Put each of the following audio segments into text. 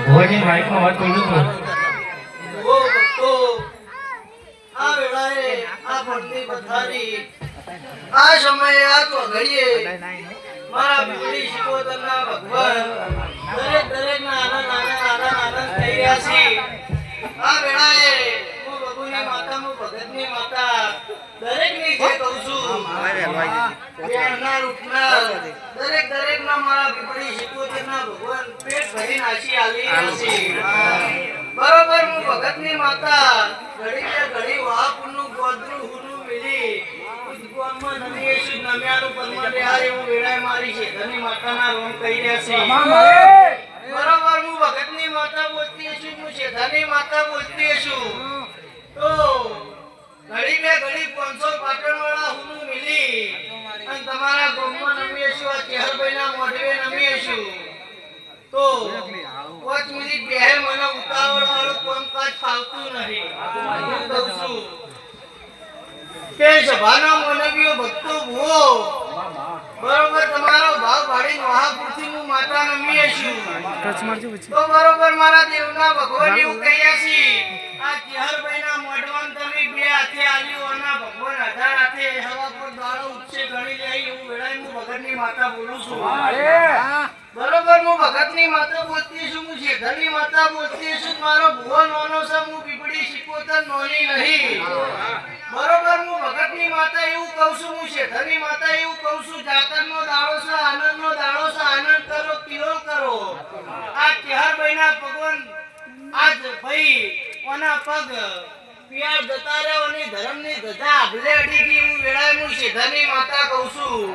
ભોજન માઈકમાં વાત કરું છું ઓ ભક્તો આ વેળાએ આ ભક્તિ પથારી આ સમયે આ તો ઘડીએ મારા બીડી શિકોતરના ભગવાન દરેક ના આનંદ થઈ રહ્યા છે આ વેળાએ હું બબુની માતા હું ભગતની માતા દરેકની જે કહું છું દરેક ના મારા બીડી શિકોતરના ભગવાન પેટ ભરીને આશી આલી રહ્યા છે બરોબર હું ભગતની માતા ઘડી વાહપુરનું ગોદરું હુનું મિલી ઉદ્ગોનમાં નમી છે નમ્યાનું પરમાડે આ એવું વેળાએ મારી છે ધની માતાના રોમ કહી રહ્યા છે બરોબર હું ભગતની માતા બોલતી છું હું શેઠાની માતા બોલતી છું તો ઘડી 500 પાટણવાળા હુનું મિલી અને તમારા ગોમમાં નમી છું આ ચેહરભાઈના મોઢવે નમી છું તો 5 મિનિટ બેહે મને ઉતાવળ વાળું કામકાજ ફાવતું નથી હું કહું છું કે સભાના મનવીઓ ભક્તો ભૂવો બરોબર તમારો ભાવ ભાડી મહાપુરથી હું માતા નમીએ છું તો બરોબર મારા દેવના ભગવાન એવું કહીએ છીએ આ ચેહરભાઈના મોઢવાન તમે બે હાથે આલ્યું અને ભગવાન આધાર હાથે હવા પર દાડો ઉચ્ચે ગણી લે એવું વેળાએ હું ભગતની માતા બોલું છું બરોબર હું ભગતની માતા બોલતી છું હું શેઠાની માતા બોલતી છું મારો ભુવો નાનો છે હું પીપળી શિકોતર નોની નહીં બરોબર હું ભગતની માતા એવું કહું છું હું શેઠાની માતા એવું કહું છું જાતરનો દાડો છે આનંદનો દાડો છે આનંદ કરો કિલો કરો આ ચેહરભાઈના ભગવાન આજ ભાઈ ઓના પગ પિયાર જતા રહ્યો અને ધર્મની ધજા આભલે અડી ગઈ હું વેળાએ હું શેઠાની માતા કહું છું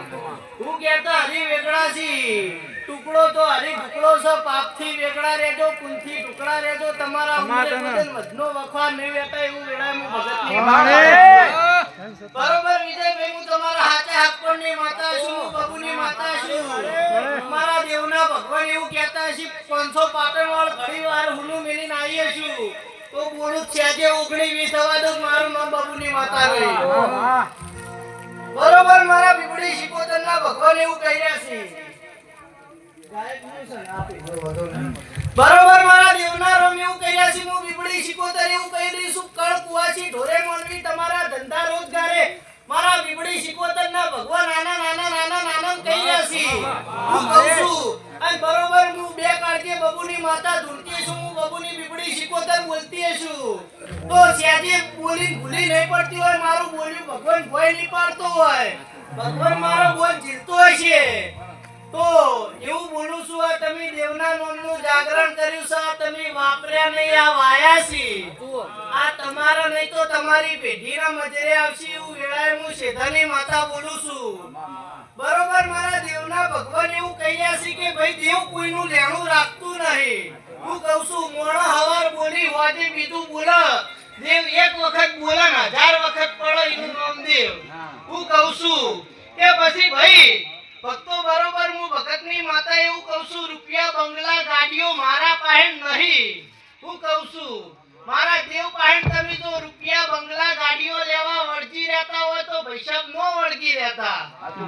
હું કહેતા હરી વેગળા છી ટુકડો તો હરી ટુકડો છે પાપથી વેગળા રહેજો પુનથી ટુકડા રહેજો તમારા વધનો વખવા નહીં વેતા એવું વેળાએ હું ભગતની બરોબર વિજયભાઈ હું તમારા હાથે હાકપણની માતા છું બબુની માતા છું મારા દેવના ભગવાન એવું કહેતા છે 500 પાટણવાળ ઘડીવાર હુનું મેલીને આવીએ છું તો બોલું છે જે 19-20 થવા દો મારું નામ બબુની માતા ગઈ બરોબર મારા બીબડી શિકોતરના ભગવાન એવું કહી રહ્યા છે બરોબર મારા દેવના રોમ એવું કહી રહ્યા છે હું બીબડી શિકોતર એવું કહી રહી છું કળ કુવાસી ઢોરે મોનવી તમારા ધંધા રોજગારે મારા બીબડી શિકોતરના ભગવાન નાના કહી રહ્યા છે હું કહું છું અને બરોબર હું બે કાળકે બબુની માતા ધૂણતી છું હું બબુની બીબડી શિકોતર બોલતી છું તો સ્યાજી બોલી ભૂલી નહીં પડતી હોય મારું બોલ્યું ભગવાન ભય નહીં પાડતો હોય ભગવાન મારો બોલ જીલતો હશે તો એવું બોલું છું આ તમે દેવના નામનું જાગરણ કર્યું છે આ તમે વાપર્યા નહીં આ વાયા છે આ તમારા નહીં તો તમારી પેઢીના મજરે આવશે એવું વેળાએ હું શેઠાની માતા બોલું છું બરોબર મારા દેવના ભગવાન એવું કહ્યા છે કે ભાઈ દેવ કોઈનું લેણું રાખતું નહીં હું કહું છું મોણો હવાર બોલી હોજે બીજું બોલે દેવ એક વખત બોલે ને 1000 વખત પડે કે પછી ભાઈ ભક્તો બરોબર હું ભગતની માતા એવું કહું છું, રૂપિયા બંગલા ગાડીઓ મારા પાસે નહીં. હું કહું છું મારા દેવ પાસે તમે જો રૂપિયા બંગલા ગાડીઓ લેવા વળગી રહેતા હોય તો ભૈસાબ નો વળગી રહેતા.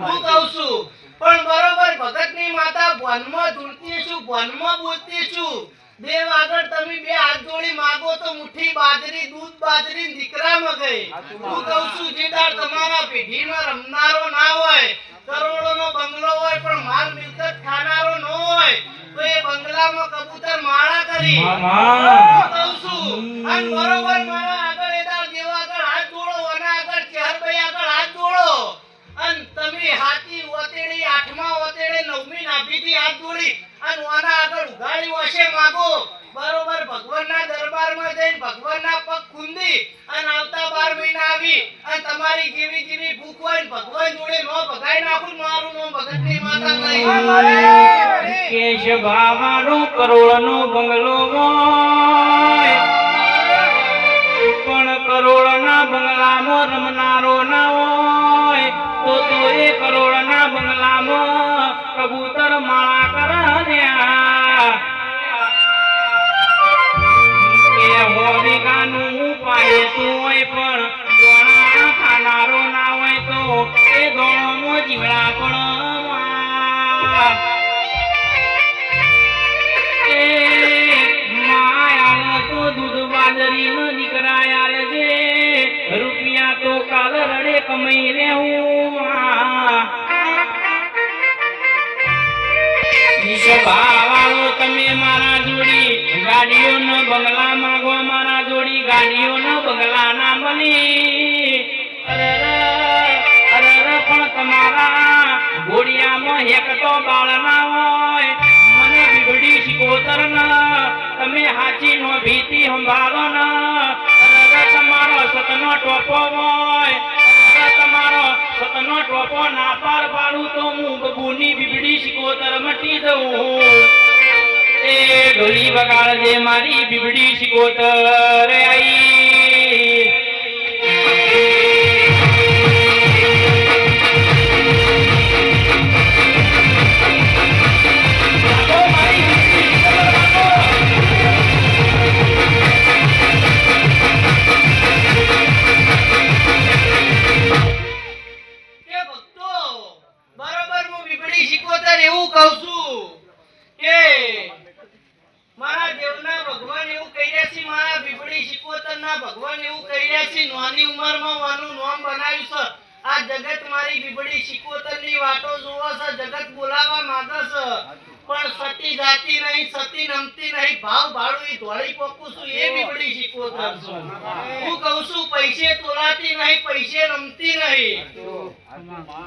હું કહું છું પણ બરોબર ભગતની માતા ભવનમાં ધૂળતી છું, ભવનમાં બોલતી છું. દેવ આગળ તમે બે હાથ જોડી માગો તો મુઠ્ઠી બાજરી, દૂધ બાજરી દીકરા મગાઈ. હું કહું છું જે દાડ તમારા પેઢીમાં રમનારો ના હોય, કરોડોનો બંગલો હોય પણ માલ મિલકત ખાનારો ન હોય તો એ બંગલામાં કબૂતર માળા કરી. હું કહું છું અને બરોબર મારા આગળ એ દાડ દેવ આગળ હાથ જોડો અને આગળ ચેહરભાઈ આગળ હાથ જોડો અને તમે હાથી ઓતેડી, આઠમા ઓતેડે, નવમી નાભીથી હાથ જોડી અને ઓના આગળ ઉઘાડી વશે માગો. બરોબર ભગવાનના દરબારમાં જઈને ભગવાનના પગ કુંદી અને આવતા 12 મહિના આવી અને તમારી જેવી જેવી ભૂખ હોય ને ભગવાન જોડે નો ભગાઈ નાખું. મારું નામ ભગતની માતા નહીં. કેશ ભાવાનો કરોડનો બંગલો હોય પણ કરોડના બંગલામાં રમનારો ના હોય તો એ કરોડના બંગલામાં કબૂતર માળા કર્યા. એ હોલિકાનું પાયતું હોય પણ દોણા ખાનારો ના હોય તો એ દોણોમાં જીવડા પણ માયા તો દૂધ બાજરી નો દીકરા યાર છે, રૂપિયા તો કાલ રડે કમાઈ લેવું. ભાવાળો તમે મારા જોડી ગાડીઓનો બંગલા માંગો, મારા જોડી ગાડીઓનો બંગલા ના બની. અરે પણ તમારા ઘોડિયામાં હેકતો બાળ ના હોય, મને બીબડી શિકોતર ન તમે હાચી નો ભીતી સંભાળો ન. તમારો સતનો ટોપો હોય, તમારો સતનો ટોપો ના પાડ પાડું તો હું બબુની બીબડી શિકોતર મટી દઉં. એ ઢોલી વગાડજે મારી બીબડી શિકોતર આઈ. એવું કહું છું કે મારા દેવના ભગવાન એવું કહી રહ્યા છે, મારા બીબડી શિકોતરના ભગવાન એવું કહી રહ્યા છે, નાની ઉંમરમાં વાનું નામ બનાવ્યું છે. આ જગત મારી બીબડી શિકોતરની વાતો જોવો છે, જગત બોલાવા માંગે છે પણ સતી જાતી નહીં, સતી નમતી નહીં, ભાવ ભાડું ઈ ધોળી પોકું છું એ બીબડી શિકોતર છું. હું કહું છું પૈસે તોલાતી નહીં, પૈસે નમતી નહીં.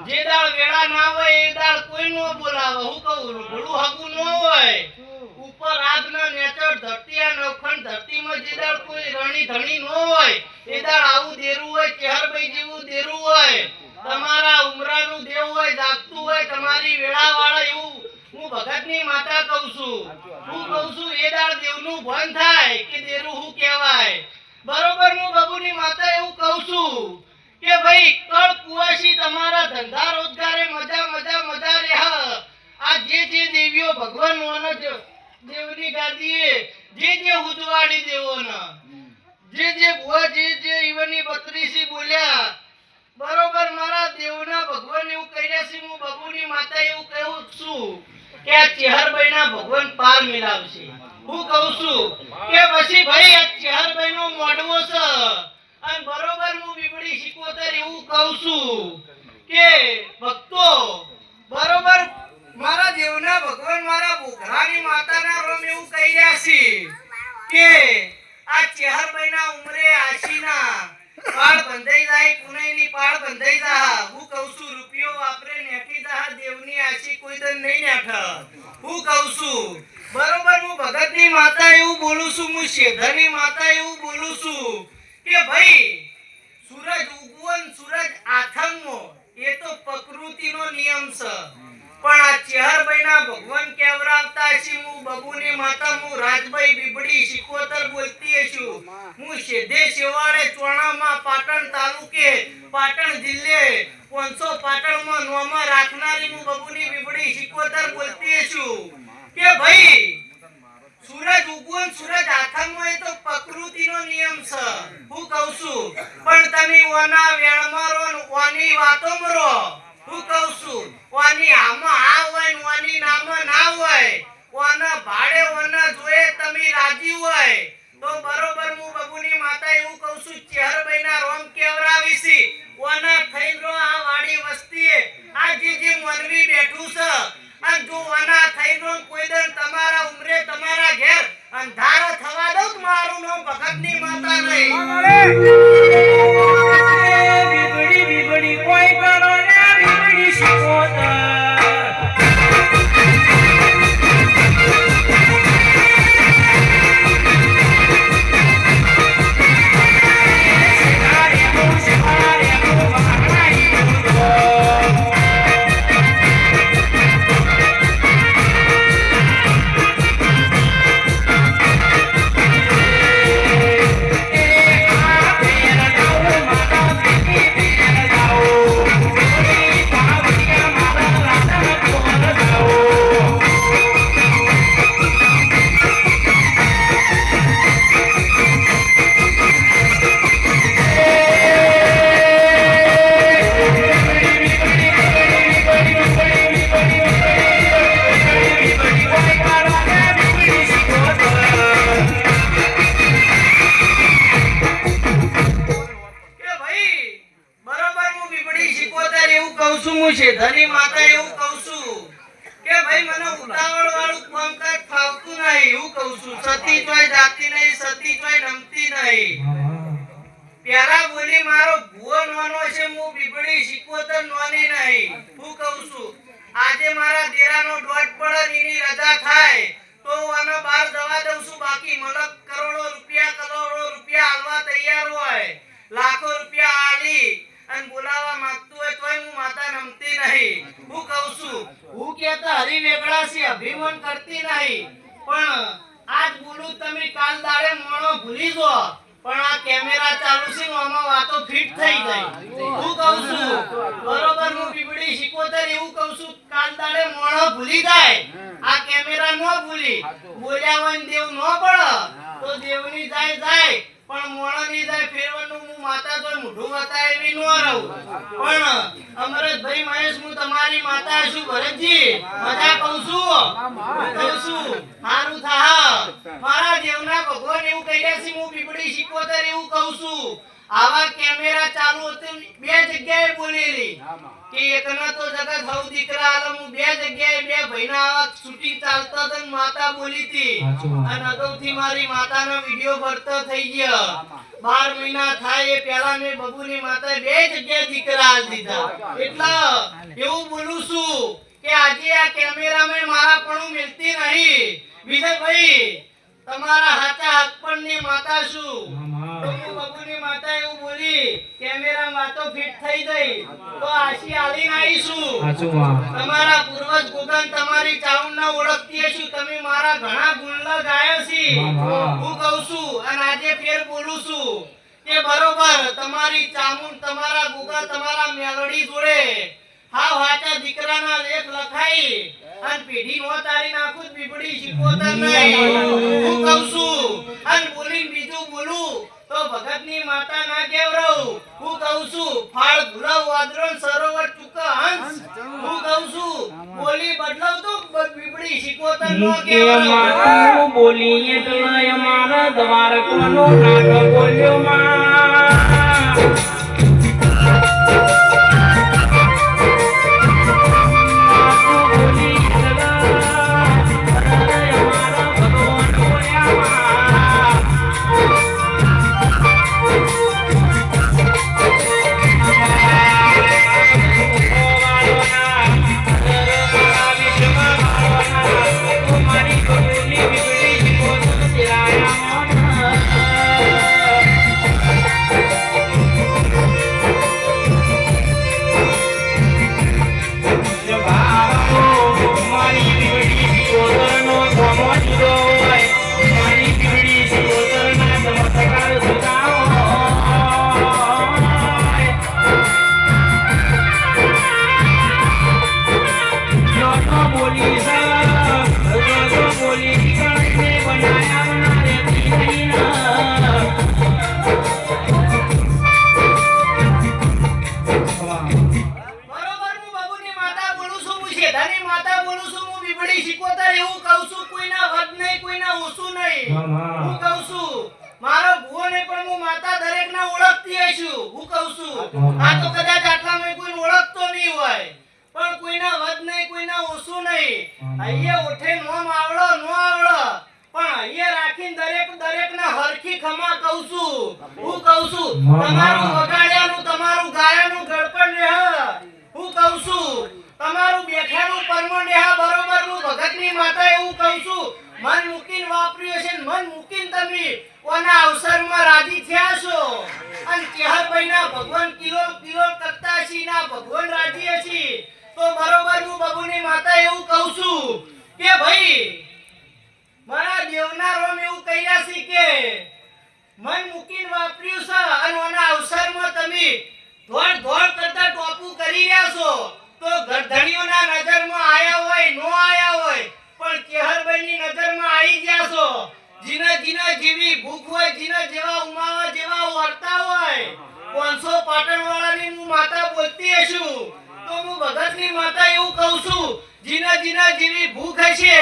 જે દાળ વેળા ના હોય એ દાળ કોઈ નો બોલાવે. હું કહું ઢોળું હગું ન હોય, ઉપર આગ ના નેચર ધરતી આ નવખંડ ધરતીમાં જે દાળ કોઈ રણી ધણી ન હોય એ દાળ આવું દેરું હોય, ચેહરભાઈ જેવું દેરું હોય, તમારા ઉમરાનું દેવ હોય, જાગતું હોય, તમારી વેળા વાળા એવું હું ભગતની માતા કહું છું. હું કહું છું એ દાળ દેવનું ભાન થાય કે દેરું હું કહેવાય. બરોબર હું બબુની માતા એવું કહું છું કે ભાઈ કળ કુવાસી તમારા ધંધા રોજગારે મજા મજા મજા રહે. આ જે દેવીઓ ભગવાન ઓનો દેવની ગાદીએ જે ઉજવાડી દેવોના જે ભુવા જે ઈવની બત્રીસી બોલ્યા. બરોબર મારા દેવના ભગવાન એવું કહી રહ્યા છે, હું બબુની માતા એવું કહું છું કે આ ચેહરભાઈના ભગવાન પાર મિલાવશે. હું કહું છું કે પછી ભાઈ આ ચેહરભાઈનો મોઢવો છે અને બરોબર હું બીબડી શિકોતર એવું કહું છું કે ભક્તો બરોબર મારા દેવના ભગવાન મારા બોઘરાની માતાના રોમ એવું કહી રહ્યા છે કે આ ચેહરભાઈના ઉમરે આશીના પાળ બંધાઈ જાય, પુણેની પાળ બંધાઈ જા. હું કહું છું રૂપિયો વાપરે નેઠી જા, દેવની આશી કોઈ દન નહીં નેઠ. હું કહું છું બરોબર હું ભગતની માતા એવું બોલું છું, હું શેધરની માતા એવું બોલું છું કે ભાઈ સૂરજ ઉગવન સૂરજ આથમવો એ તો પ્રકૃતિનો નિયમ છે પણ આ ચેહરભાઈના ભગવાન કેવરાવતા છે. હું બબુની માતા હું રાજભાઈ બીબડી શિકોતર બોલતી છું. હું શેધે શેવાડે ચોણામાં પાટણ તાલુકે પાટણ જિલ્લે 500 પાટણમાં નોમાં રાખનારી હું બબુની બીબડી શિકોતર બોલતી છું કે ભાઈ સૂરજ ઉગવો ને સૂરજ આથમવો એ તો પ્રકૃતિનો નિયમ છે હું કહું છું પણ તમે ઓના વેણમાં રહો ને ઓની વાતોમાં રહો હું કહું છું ઓની આમાં આ હોય ને ઓની નામાં ના હોય ઓના ભાડે ઓના જોએ તમે રાજી હોય તો બરોબર હું બબુની માતા એવું કહું છું ચેહરભાઈના રોમ કેવરાવીસી ઓના થઈને રહો આ વાડી વસ્તીએ આ જે મનવી બેઠું છે અને જો ઓના થઈને રહો કોઈ દન તમારા ઉમરે તમારા ઘેર અંધારો થવા દઉં તો મારું નામ ભગતની માતા નહીં બીબડી બીબડી કોઈ કરો ને બીબડી શિકોતર ધની માતા એવું કહું છું કે ભાઈ મને ઉતાવળ વાળું કામકાજ ફાવતું નહીં એવું કહું છું સતી તોય જાતી નહીં સતી તોય નમતી નહીં પ્યારા બોલી મારો ભુવો નોનો છે હું બીબડી શિકોતર નોની નહીં હું કહું છું આજે મારા દેરાનો દોઢ પડે એની રજા થાય તો આનો બહાર જવા દઉં છું બાકી મલક કરોડો રૂપિયા આલવા તૈયાર હોય લાખો રૂપિયા આલી અને બોલાવા માંગતું હોય તોય હું માતા નમતી નહીં હું કહું છું હું કહેતા હરી વેગળાસી અભિમાન કરતી નહીં પણ આજ બોલું તમે કાલ દાડે મોણો ભૂલી જો પણ આ કેમેરા ચાલુ છે આમાં વાતો ફિટ થઈ જાય હું કહું છું બરોબર હું બીબડી શિકોતર એવું કહું છું કાલ દાડે મોણો ભૂલી જાય આ કેમેરા નો ભૂલી બોલ્યા હોય ને દેવ નો પડે તો દેવની જાય પણ મોણાની જાય ફેરવાનું હું માતા તો મોઢું બતાય એવી નો રહું પણ અમરતભાઈ મહેશ હું તમારી માતા છું ભરતજી મજા કહું છું હારું થા મારા દેવના ભગવાન એવું કહ્યા છે હું બીબડી શિકોતર એવું કહું છું આવા કેમેરા ચાલુ હતું બે જગ્યાએ બોલેલી કે એકના તો જગત હવ દીકરા આલમ હું બે જગ્યાએ બે ભાઈના આવા શૂટિંગ ચાલતા હતા ને માતા બોલી હતી અને અગાઉથી મારી માતાનો વિડિયો ભરતો થઈ ગયો 12 મહિના થાય એ પહેલા મે બબુની માતા બે જગ્યાએ દીકરા આલ દીધા એટલે એવું બોલું છું કે આજે આ કેમેરામાં મારા પણ મિલતી નહીં વિજયભાઈ તમારા હાચા હકપણની માતા છું તો બબુની માતા એવું બોલી કેમેરા માં તો ફિટ થઈ ગઈ તો આશી આલી આવીશું તમારા પૂર્વજ ગોગન તમારી ચાઉંડના ઓળખતી છું તમે મારા ઘણા ગુણલા ગાયા છે હું કહું છું અને આજે ફેર બોલું છું કે બરોબર તમારી ચામુંડ તમારા ગોગા તમારા મેલડી જોડે હાવ હાચા દીકરાના લેખ લખાઈ અને પેઢી નો તારી નાખું બીબડી શિકોતર નહીં હું કહું છું અને બોલીને બીજું બોલું તો ભગતની માતા ના કેવરાવ હું કહું છું ફાળ ભૂલાવ વાદરણ સરોવર ચૂકા હંસ હું કહું છું બોલી બદલાવ તો બીબડી શિકોતર નો કેવરાવ બોલી એટલે અમારા દ્વારકાનો નાટક બોલ્યો માં આ તો કદાચ આટલામાં કોઈ ઓળખતો નહીં હોય, પણ કોઈના વધ નહીં, કોઈના ઓછું નહીં. અહીંયા ઓઠે નોમ આવડો નો આવડો, પણ અહીંયા રાખીને દરેકને હરખી ખમા કહું છું. હું કહું છું તમારું વગાડ્યાનું, તમારું ગાયાનું ગળપણ રહે. હું કહું છું તમારું બેઠાનું પરમણ રહે. બરોબર હું ભગતની માતા એવું કહું છું. મન મૂકીને વાપર્યું છે, મન મૂકીને તમે કોના અવસરમાં રાજી થયા છો. અને ચેહરભાઈના ભગવાન કિલો કિલો કરતા છે, ના ભગવાન રાજી છે. તો બરોબર હું બબુની માતા એવું કહું છું કે ભાઈ મારા દેવના રોમ એવું કહ્યા છે કે મન મૂકીને વાપર્યું છે, અને ઓના અવસરમાં તમે ધોળ કરતા ટોપું કરી રહ્યા છો. તો ગરધણીઓના નજરમાં આયા હોય નો આયા હોય, પણ ચેહરભાઈની નજરમાં આવી ગયા છો. જીના જેવી ભૂખ હોય, જીના જેવા ઉમાવા જેવા વર્તા હોય, 500 પાટણવાળાની હું માતા બોલતી હશું. તો હું ભગતની માતા એવું કહું છું, જીના જેવી ભૂખ હશે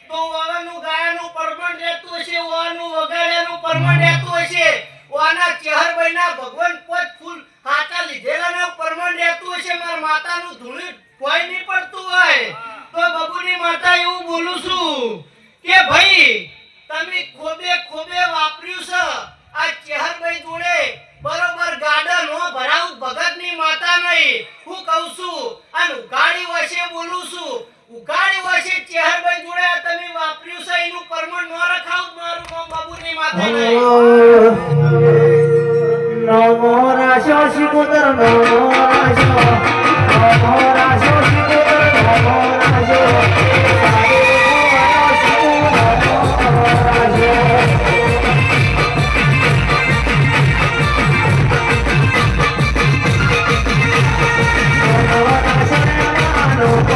તો વાવાનું ગાયાનું પરમણ રહેતું હશે, વાવાનું વગાડ્યાનું પરમણ રહેતું હશે, વાના ચેહરભાઈના ભગવાન પોચ ફૂલ હાચા લીધેલાના પરમણ રહેતું હશે. મારા માતાનું ધૂળી કોઈ નહીં પડતું હોય. તો બબુની માતા એવું બોલું છું કે ભાઈ તમે ખોબે વાપર્યું છે. આ ચેહરભાઈ જોડે બરોબર ગાડા નો ભરાવું ભગતની માતા નહીં. હું કહું છું અને ઉગાડી વશે બોલું છું, ઉગાડી વશે ચેહરભાઈ જોડે આ તમે વાપર્યું છે, એનું પરમણ ન રખાવ. મારું નામ બાબુની માતા નહીં. નમો રાશો શિકોતર, નમો રાશો, નમો રાશો શિકોતર, નમો રાશો, સારે ભુવનો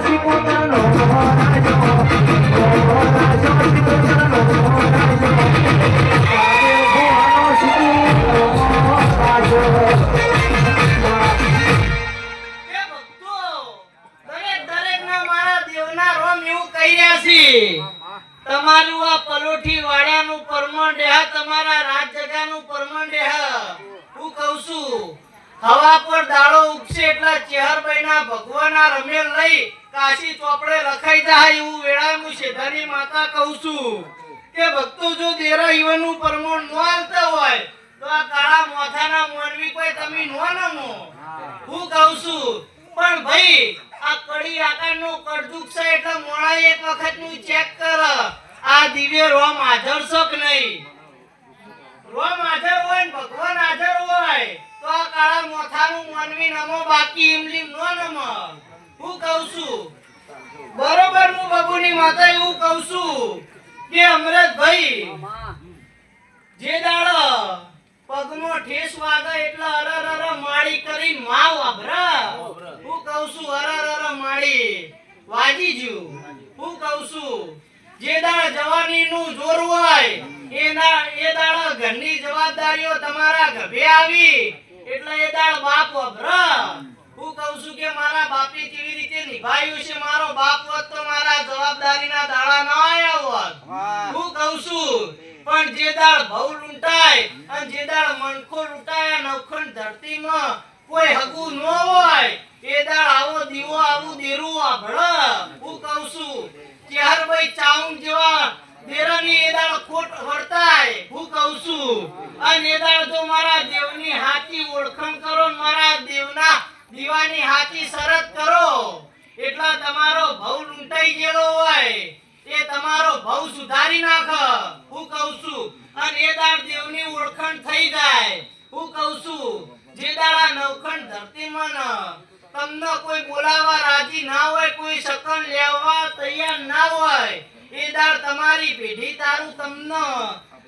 શિકો, નમો રાશો. તમારું આ પલોઠી વાળાનું પરમણ દેહ, તમારા રાત જગાનું પરમણ દેહ. હું કહું છું હવા પર દાડો ઉગશે એટલે ચેહરભાઈના ભગવાનના રમેલ લઈ કાશી ચોપડે લખાઈ જાય એવું વેળાએ હું શેઠાની માતા કહું છું કે ભક્તો જો દેરા ઈવનનું પરમણ ન આલતા હોય તો આ કાળા મોથાના મોરવી કોઈ તમે નો નમો. હું કહું છું પણ ભાઈ આ કડી આકારનો કડદુક છે એટલે મોળા એક વખતનું ચેક કર. આ દિવ્ય રોમ હાજર છે કે નહીં? રોમ હાજર હોય ને ભગવાન હાજર હોય તો આ કાળા મોથાનું મનવી નમો, બાકી ઇમલી નો નમો. હું કહું છું બરોબર હું બબુની માતા એવું કહું છું કે અમરતભાઈ જે દાડો પગમાં ઠેસ વાગે એટલે અરર માળી કરી માં વાભરા. હું કહું છું અરર માળી વાજી જ્યું. હું કહું છું જે દાડ જવાનીનું જોર હોય એ દાડ ઘરની જવાબદારીઓ તમારા ગભે આવી એટલે એ દાડ બાપ વાભરા. હું કહું છું કે મારા બાપે કેવી રીતે નિભાવ્યું છે, મારો બાપ હોત તો મારા જવાબદારીના દાડા ન આયા હોત. હું કહું છું પણ જે દાળ ભવ લૂંટાય અને જે દાળ મણકો લૂંટાય નવખંડ ધરતીમાં કોઈ હગું ન હોય એ દાળ આવો દીવો આવું દેરું વાભળ. હું કહું છું ચેહરભાઈ ચાઉન જેવા દેરાની એ દાળ ખોટ વર્તાય. હું કહું છું અને એ દાળ જો મારા દેવની હાચી ઓળખાણ કરો, મારા દેવના દીવાની હાચી શરત કરો એટલા તમારો ભવ લૂંટાઈ ગયેલો હોય એ તમારો ભવ સુધારી નાખ. હું કહું છું અને એ દાળ દેવની ઓળખાણ થઈ જાય. હું કહું છું જે દાડા નવખંડ ધરતીમાં તમને કોઈ બોલાવા રાજી ના હોય, કોઈ શકન લેવા તૈયાર ના હોય એ દાળ તમારી પેઢી તારું તમને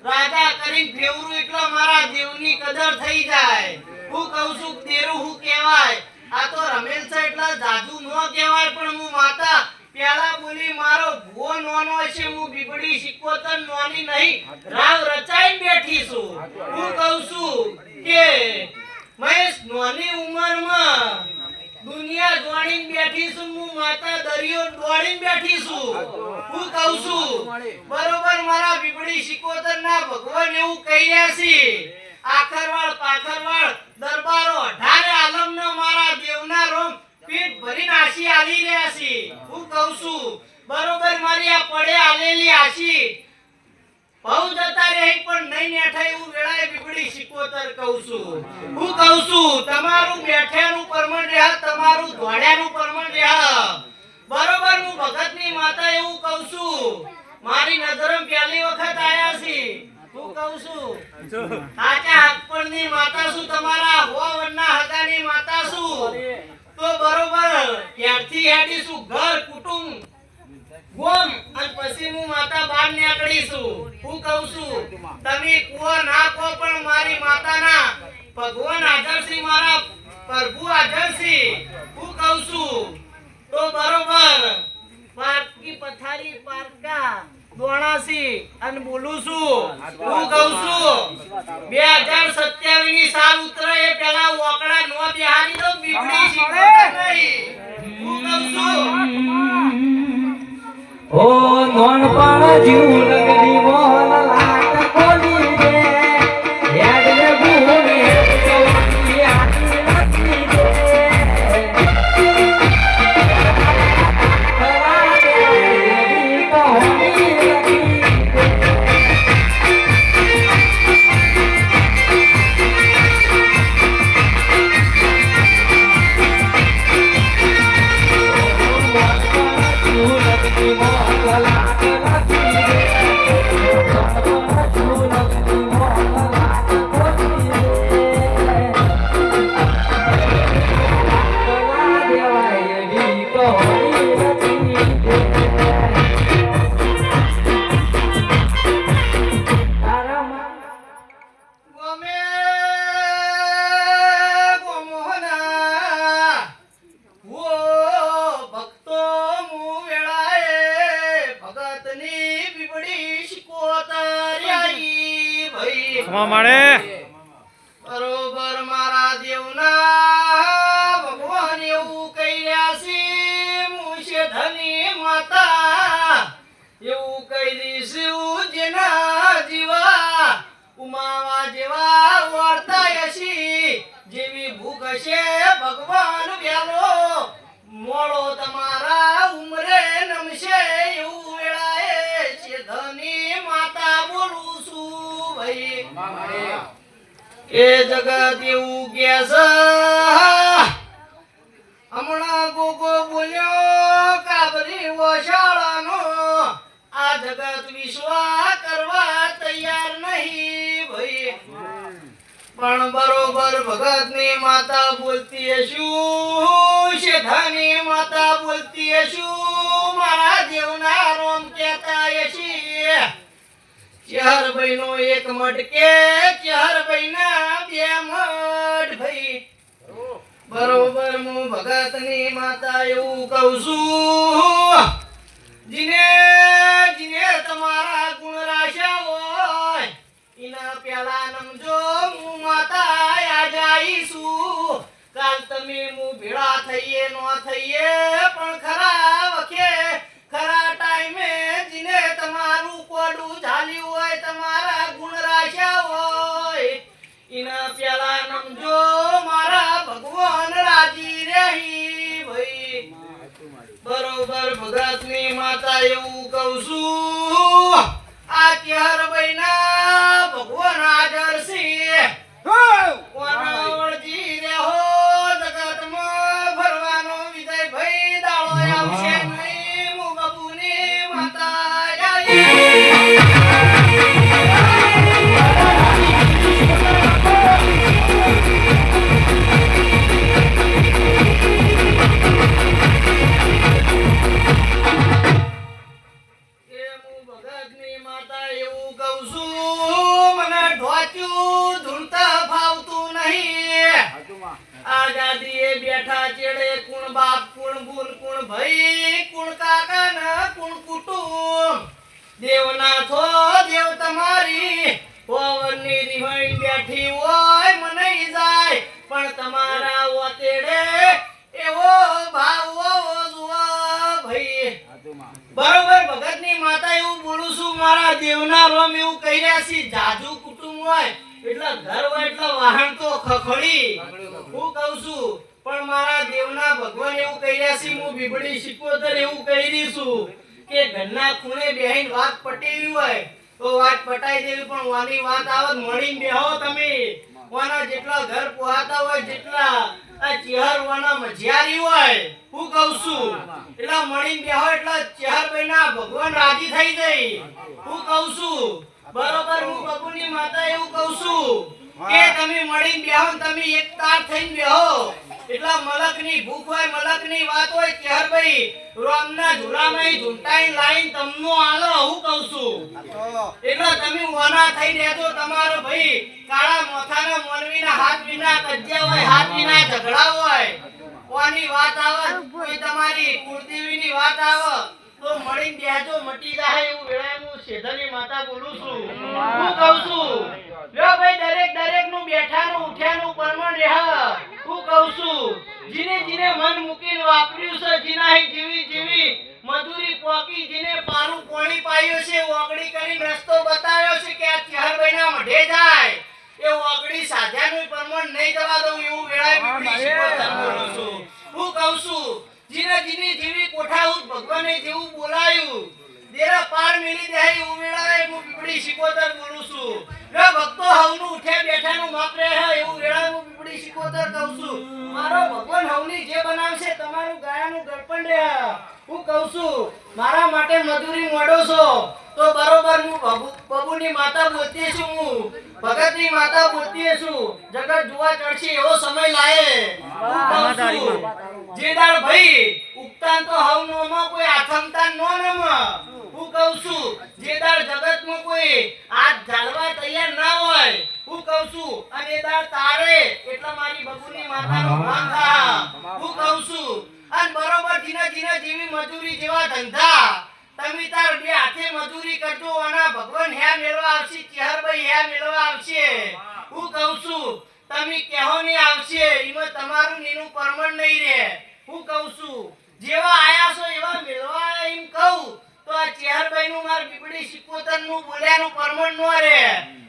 રાજા કરીને ફેવરું એટલે મારા દેવની કદર થઈ જાય. હું કહું છું દેરું હું કહેવાય. આ તો રમેલ છે એટલે જાદુ ન કહેવાય, પણ હું માતા પેલા બોલી મારો ભૂવો નોનો છે, હું બીબડી સિકોતર નોની નહીં રાવ રચાઈને બેઠી છું. હું કહું છું કે મહેશ નોની ઉંમરમાં દુનિયા જોડીને બેઠી છું, હું માતા દરિયો દોડીને બેઠી છું. હું કહું છું બરોબર મારા બીબડી સિકોતર ના ભગવાન એવું કહી રહ્યા છે. આખરવાળ પાખરવાળ દરબારો 18 આલમનો મારા દેવના રોમ પેટ ભરીને આશી આલી રહ્યા છે. હું કહું છું બરોબર મારી આ પડે આલેલી આશી બહુ જતા રહે પણ નહીં નેઠા એવું વેળાએ બીબડી સિકોતર કહું છું. હું કહું છું તમારું બેઠ્યાનું પરમણ રહ્યા, તમારું ધોળ્યાનું પરમણ રહ્યા. બરોબર હું ભગતની માતા એવું કહું છું. મારી નજરમાં પહેલી વખત આયા છે. હું કહું છું સાચા હકપણની માતા છું, તમારા હોવરના હગાની માતા છું. તો બરોબર ક્યારથી હેડી છું ઘર કુટુંબ ગોમ અને પછી હું માતા બહાર નીકળી છું. હું કહું છું તમે કુવો ના કહો પણ મારી માતાના ભગવાન હાજર છે, મારા પ્રભુ હાજર છે. હું કહું છું તો બરોબર પારકી પથારી પારકા દોણાસી અને બોલું છું. હું કહું છું 2027 ની સાલ ઉતરે એ પેલા ઓકડા નો બિહારી તો બીબડી સિકોતર નહીં. હું કહું છું ઓ નોનપણ જીવ લગડી મોહન લાટ કોની રે યાદ ને ભૂલી હેડી આટી નથી રે ખરા દેવી તો હોની લગી ગોમે ગોમોહના વો ભક્તો મુ વેળાએ ભગતની બીબડી સિકોતર આઈ ભાઈ બરોબર મારા દેવના ભગવાન એવું કહી રહ્યા છે. મુશે ધની માતા એવું કહી દીશું જેના જીવા ઉમાવા જેવા વાર્તા હશી, જેવી ભૂખ હશે ભગવાન વ્યાલો મોળો તમારા ઉમરે નમશે. એવું વેળાએ છે ધની માતા બોલું છું ભાઈ. એ જગત એવું કે છે હમણાં ગોગો બોલ્યો કાબરી વશાળાનો, આ જગત વિશ્વાસ કરવા તૈયાર નહીં ભાઈ. પણ બરોબર ભગતની માતા બોલતી હશું, શેઠાની માતા બોલતી હશું, મારા દેવના રોમ કહેતા હશી. ચાર બહેનો એક મઠ કે ચાર બહેના બે મઠ ભાઈ. બરોબર હું ભગતની માતા એવું કહું છું જીને જીને તમારા ગુણ રાશા હોય એના પેલા નમજો હું માતા આ જાઈશું. કાલ તમે હું ભેળા થઈએ નો થઈએ પણ ખરા વખે ખરા ટાઈમે જીને તમારું કોડું ઝાલ્યું હોય, તમારા ગુણ રાશા હોય એના પેલા નમજો મારા ભગવાન રાજી રહી ભાઈ. બરોબર ભગતની માતા એવું કહું છું આ ચાર બહેના ભગવાન હાજર છે. કોનાવળજી રેહો જગતમાં ફરવાનો વિજય ભાઈ દાડો આવશે નહીં. હું બાબુની માતા આવી. માતા એવું કહું છું, મને ઢોચ્યું ધૂળતા ફાવતું નહીં. આઝાદીએ બેઠા ચેડે કુણ બાપ કુણ બુન કુણ ભાઈ કુણ કાકા ને કુણ કુટુંબ. દેવના થો દેવ તમારી પવનની રિહાઈ બેઠી હોય મને જાય, પણ તમારા ઓતેડે એવો ભાવ હોવો જોવા ભાઈ. બરોબર ભગતની માતા એવું બોલું છું, મારા દેવના રોમ એવું કહી રહ્યા છે. જાજુ કુટુંબ હોય એટલા ઘર હોય એટલા વાહન તો ખખડી હું કહું છું, પણ મારા દેવના ભગવાન એવું કહી રહ્યા છે. હું બીબડી સિકોતર એવું કહી રહી છું કે ઘરના ખૂણે બેહીન વાત પટેવી હોય તો વાત પટાઈ દેવી, પણ વાની વાત આવત મળીને બેહો તમે. વાના જેટલા ઘર પોહાતા હોય જેટલા આ ચેહરવાના મજિયારી હોય હું કહું છું, એટલા મળીને બેહો એટલા ચેહરભાઈના ભગવાન રાજી થઈ જાય હું કહું છું. બરોબર હું બબુની માતા એવું કહું છું કે તમે મળીને બેહો ને તમે એક તાર થઈને બેહો. એટલા મલકની ભૂખ હોય મલકની વાત હોય ચેહરભાઈ રોમના ઝુલામાં ઝૂંટાઈ લાઈન તમનો આલો હું કહું છું. એટલા તમે વાના થઈ રહેજો. તમારો ભાઈ કાળા મોથાના મોનવીના હાથ વિના કજ્યા હોય હાથ વિના ઝઘડા હોય. કોની વાત આવે કોઈ તમારી કુળદેવીની વાત આવે તો મળીને બેહજો મટી જાય એવું વેળાએ હું શેઠાની માતા બોલું છું હું કહું છું. લ્યો ભાઈ દરેક નું બેઠાનું ઉઠ્યાનું પરમણ રહે હું કહું છું. જીને જીને મન મૂકીને વાપર્યું છે જીના જીવી મજૂરી પોકી જીને પારું કોણી પાયું છે ઓગળી કરીને રસ્તો બતાવ્યો છે કે આ ચેહરભાઈના મઢે જાય એ ઓગળી સાધ્યાનું પરમણ નહીં જવા દઉં એવું વેળાએ બીબડી સિકોતર બોલું છું હું કહું છું. જીને જીની જીવી કોઠાઉત ભગવાને જેવું બોલાયું દેરા પાર મેલી દેહી એવું વેળાએ હું બીબડી સિકોતર બોલું છું. રે ભક્તો હવનું ઉઠ્યા બેઠાનું માપ રહે એવું વેળાએ હું બીબડી સિકોતર કહું છું. મારો ભગવાન હવની જે બનાવશે તમારું ગાયાનું ગળપણ રહે હું કહું છું. મારા માટે મજૂરી મોડો છો તો બરોબર હું બબુની માતા બોલતી છું, હું ભગતની માતા બોલતી છું. જગત જોવા ચડશે એવો સમય લાયે હું કહું છું. જે દાળ ભાઈ ઉગતાન તો હવનોમાં કોઈ આથમતાન નો નમ હું કહું છું. જે દાળ જગતમાં કોઈ હાથ ઝાલવા તૈયાર ના હોય હું કહું છું. અને દાળ તારે એટલે મારી બબુની માતાનો ભાન થા હું કહું છું. અને બરોબર જીના જેવી મજૂરી જેવા ધંધા તમે તાર બે હાથે મજૂરી કરજો અને ભગવાન હે મેળવા આવશે ચેહરભાઈ હે મેળવા આવશે હું કહું છું. તમે કહેવો નહીં આવશે એમાં તમારું નીનું પરમણ નહીં રહે હું કહું છું. જેવા આયા છો એવા મેળવા આયા એમ કહું તો આ ચેહરભાઈનું માર બીબડી સિકોતરનું બોલ્યાનું પરમણ નો રહે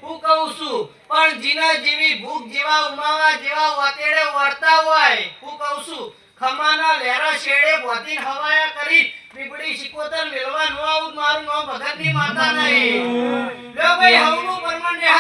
હું કહું છું. પણ જીના જેવી ભૂખ જેવા ઉમાવા જેવા વાતેડે વળતા હોય હું કહું છું. ખમાના લેરા શેડે બોધીન હવાયા કરી બીબડી સિકોતર મેળવા નો આવું મારું નામ ભગતની માતા નહીં. લ્યો ભાઈ હવનું પરમણ રહે.